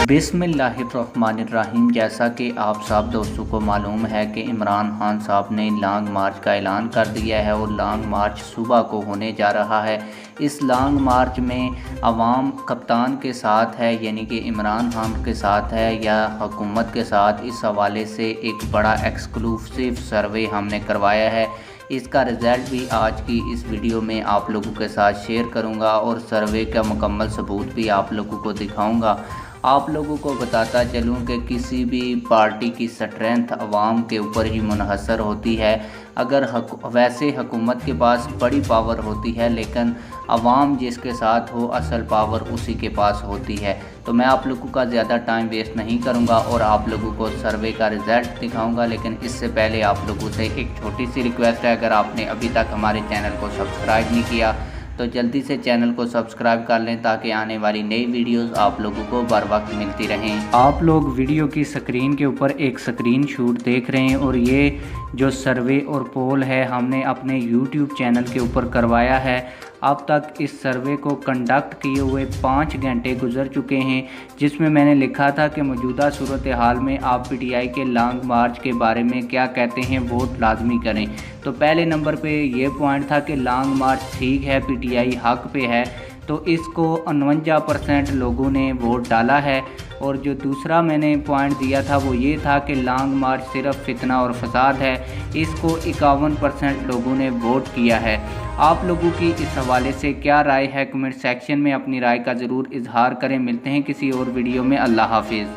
बिस्मिल्लाहिर्रहमानिर्रहीम। जैसा कि आप सब दोस्तों को मालूम है कि इमरान खान साहब ने लॉन्ग मार्च का ऐलान कर दिया है और लॉन्ग मार्च सुबह को होने जा रहा है। इस लॉन्ग मार्च में अवाम कप्तान के साथ है, यानी कि इमरान खान के साथ है या हुकूमत के साथ। इस हवाले से एक बड़ा एक्सक्लूसिव सर्वे हमने करवाया है। इसका रिज़ल्ट भी आज की इस वीडियो में आप लोगों के साथ शेयर करूंगा और सर्वे का मुकम्मल सबूत भी आप लोगों को दिखाऊंगा। आप लोगों को बताता चलूं कि किसी भी पार्टी की स्ट्रेंथ अवाम के ऊपर ही मुनहसर होती है। अगर वैसे हुकूमत के पास बड़ी पावर होती है, लेकिन अवाम जिसके साथ हो असल पावर उसी के पास होती है। तो मैं आप लोगों का ज़्यादा टाइम वेस्ट नहीं करूंगा और आप लोगों को सर्वे का रिज़ल्ट दिखाऊंगा। लेकिन इससे पहले आप लोगों से एक छोटी सी रिक्वेस्ट है, अगर आपने अभी तक हमारे चैनल को सब्सक्राइब नहीं किया तो जल्दी से चैनल को सब्सक्राइब कर लें ताकि आने वाली नई वीडियोस आप लोगों को बर वक्त मिलती रहें। आप लोग वीडियो की स्क्रीन के ऊपर एक स्क्रीन शॉट देख रहे हैं और ये जो सर्वे और पोल है हमने अपने YouTube चैनल के ऊपर करवाया है। अब तक इस सर्वे को कंडक्ट किए हुए 5 घंटे गुजर चुके हैं, जिसमें मैंने लिखा था कि मौजूदा सूरत हाल में आप PTI के लॉन्ग मार्च के बारे में क्या कहते हैं, वोट लाजमी करें। तो पहले नंबर पे ये पॉइंट था कि लॉन्ग मार्च ठीक है, PTI हक पे है, तो इसको 49% लोगों ने वोट डाला है। और जो दूसरा मैंने पॉइंट दिया था वो ये था कि लॉन्ग मार्च सिर्फ फितना और फसाद है, इसको 51% लोगों ने वोट किया है। आप लोगों की इस हवाले से क्या राय है, कमेंट सेक्शन में अपनी राय का ज़रूर इजहार करें। मिलते हैं किसी और वीडियो में। अल्लाह हाफिज़।